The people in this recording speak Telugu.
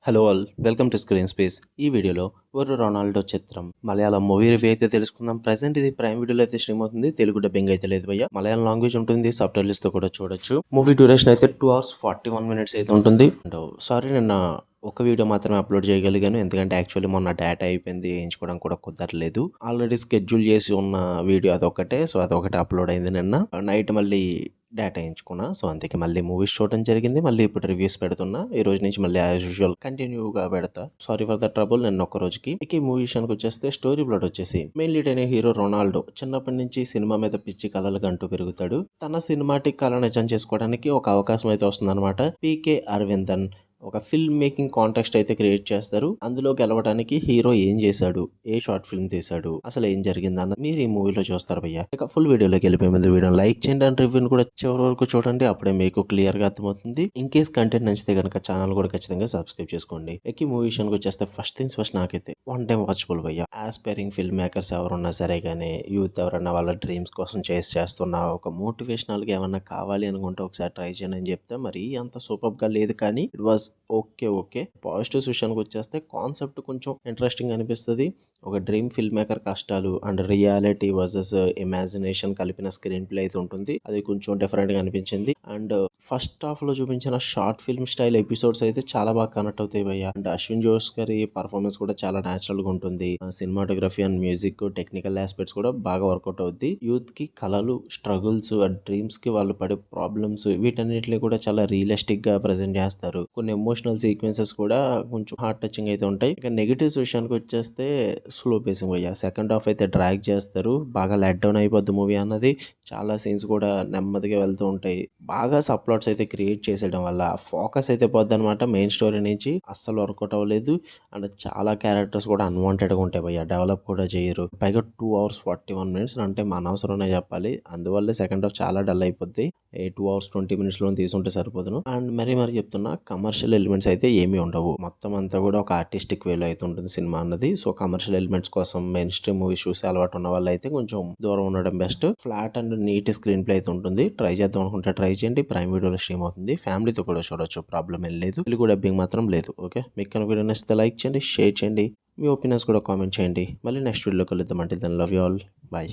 Hello all welcome to screen space. ఈ వీడియోలో ఒక రొనాల్డో చిత్రం మలయాళం మూవీ రివ్యూ అయితే తెలుసుకుందాం. ప్రెసెంట్ ఇది ప్రైమ్ వీడియోలో అయితే స్ట్రీమ్ అవుతుంది. తెలుగు డబ్బింగ్ అయితే లేదు భయ్య. మలయాళం లాంగ్వేజ్ ఉంటుంది, సబ్ టైటిల్స్ తో కూడా చూడొచ్చు. మూవీ డ్యూరేషన్ అయితే 2 hours 41 minutes అయితే ఉంటుంది. అండ్ సారీ నిన్న ఒక వీడియో మాత్రమే అప్లోడ్ చేయగలిగాను, ఎందుకంటే యాక్చువల్లీ మొన్న డేటా అయిపోయింది, వేయించుకోవడం కూడా కుదరలేదు. ఆల్రెడీ స్కెడ్యూల్ చేసి ఉన్న వీడియో అదొకటే, సో అదొకటే అప్లోడ్ అయింది నిన్న నైట్. మళ్ళీ డేటా వేయించుకున్నా, సో అందుకే మళ్ళీ మూవీస్ చూడడం జరిగింది. మళ్ళీ ఇప్పుడు రివ్యూస్ పెడుతున్నా. ఈ రోజు నుంచి మళ్ళీ యాజ్ యూజువల్ కంటిన్యూగా పెడతా. Sorry for the trouble. నిన్న ఒక్క రోజుకి. ఇక ఈ మూవీ విషయానికి వచ్చేస్తే స్టోరీ ప్లాట్ వచ్చేసి మెయిన్ లీడ్ అనే హీరో రొనాల్డో చిన్నప్పటి నుంచి సినిమా మీద పిచ్చి కళలు అంటూ పెరుగుతాడు. తన సినిమాటిక్ కళ నిజం చేసుకోవడానికి ఒక అవకాశం అయితే వస్తుందన్నమాట. పీకే అరవిందన్ ఒక ఫిల్మ్ మేకింగ్ కాంటెక్స్ట్ అయితే క్రియేట్ చేస్తారు. అందులో గెలవడానికి హీరో ఏం చేశాడు, ఏ షార్ట్ ఫిల్మ్ తీశాడు, అసలు ఏం జరిగింది అన్న మీరు ఈ మూవీలో చూస్తారు భయ్య. ఇక ఫుల్ వీడియోలోకి వెళ్ళిపోయే ముందు వీడియో లైక్ చేయండి అండ్ రివ్యూని కూడా చివరి వరకు చూడండి, అప్పుడే మీకు క్లియర్ గా అర్థమవుతుంది. ఇన్ కేస్ కంటెంట్ నచ్చితే కనుక ఛానల్ కూడా ఖచ్చితంగా సబ్స్క్రైబ్ చేసుకోండి. ఇక ఈ మూవీ విషయానికి వచ్చేస్తే ఫస్ట్ థింగ్స్ ఫస్ట్, నాకైతే వన్ టైం వాచబుల్ భయ్య. ఆస్పైరింగ్ ఫిల్మ్ మేకర్స్ ఎవరున్నా సరే కానీ, యూత్ ఎవరన్నా వాళ్ళ డ్రీమ్స్ కోసం చేస్తున్న ఒక మోటివేషనల్ గా ఏమన్నా కావాలి అనుకుంటే ఒకసారి ట్రై చేయండి అని చెప్తే, మరి అంత సూపర్ గా లేదు కానీ it was okay okay. Positives విషయానికి వచ్చేస్తే కాన్సెప్ట్ కొంచెం ఇంట్రెస్టింగ్ అనిపిస్తుంది. ఒక డ్రీమ్ ఫిల్మ్ మేకర్ కష్టాలు అండ్ రియాలిటీ వర్సెస్ ఇమాజినేషన్ కలిపిన స్క్రీన్ ప్లే అయితే ఉంటుంది. అది కొంచెం డిఫరెంట్ గా అనిపించింది. అండ్ ఫస్ట్ హాఫ్ లో చూపించిన షార్ట్ ఫిల్మ్ స్టైల్ ఎపిసోడ్స్ అయితే చాలా బాగా కనెక్ట్ అవుతాయి భయ్య. అండ్ అశ్విన్ జోష్ గారి పర్ఫార్మెన్స్ కూడా చాలా న్యాచురల్ గా ఉంటుంది. Cinematography and music technical aspects కూడా బాగా వర్కౌట్ అవుద్ది. యూత్ కి కళలు, స్ట్రగుల్స్, డ్రీమ్స్ కి వాళ్ళు పడే ప్రాబ్లమ్స్, వీటన్నిటిని కూడా చాలా రియలిస్టిక్ గా ప్రెజెంట్ చేస్తారు. కొన్ని ఎమోషనల్ సీక్వెన్సెస్ కూడా కొంచెం హార్ట్ టచింగ్ అయితే ఉంటాయి. ఇక నెగిటివ్స్ విషయానికి వచ్చేస్తే స్లో పేసింగ్ అయ్యా. సెకండ్ హాఫ్ అయితే డ్రాగ్ చేస్తారు, బాగా లెట్ డౌన్ అయిపోద్ది మూవీ అన్నది. చాలా సీన్స్ కూడా నెమ్మదిగా వెళ్తూ ఉంటాయి. బాగా సబ్ ప్లాట్స్ అయితే క్రియేట్ చేసేయడం వల్ల ఫోకస్ అయితే పోద్ది అనమాట మెయిన్ స్టోరీ నుంచి. అస్సలు వర్కౌట్ అవ్వలేదు. అండ్ చాలా క్యారెక్టర్స్ కూడా అన్వాంటెడ్ గా ఉంటాయి భయ్య, డెవలప్ కూడా చేయరు. పైగా 2 hours 41 minutes అంటే మన అవసరమే చెప్పాలి. అందువల్ల సెకండ్ హాఫ్ చాలా డల్ అయిపోద్ది. 2 hours 20 minutes లో తీసుంటే సరిపోదును. అండ్ మరి చెప్తున్నా, కమర్షియల్ ఎలిమెంట్స్ అయితే ఏమీ ఉండవు. మొత్తం అంతా కూడా ఒక ఆర్టిస్టిక్ వేలో అయితే ఉంటుంది సినిమా అన్నది. సో కమర్షియల్ ఎలిమెంట్స్ కోసం మెయిన్ స్ట్రీమ్ మూవీస్ చూసే అలవాటు ఉన్న వాళ్ళు అయితే కొంచెం దూరం ఉండడం best. Flat and neat screenplay అయితే ఉంటుంది. ట్రై చేద్దాం అనుకుంటే ట్రై చేయండి. ప్రైమ్ వీడియోలో స్ట్రీమ్ అవుతుంది. ఫ్యామిలీతో కూడా చూడొచ్చు, ప్రాబ్లం ఏం లేదు. తెలుగు డబ్బింగ్ మాత్రం లేదు. ఓకే, మీకు కనుక వీడియో నచ్చితే లైక్ చేయండి, షేర్ చేయండి, మీ ఒపీనియన్స్ కూడా కామెంట్ చేయండి. మళ్ళీ నెక్స్ట్ వీడియోలో కలుద్దాం. అంటే దాని లవ్ యూ ఆల్, బాయ్.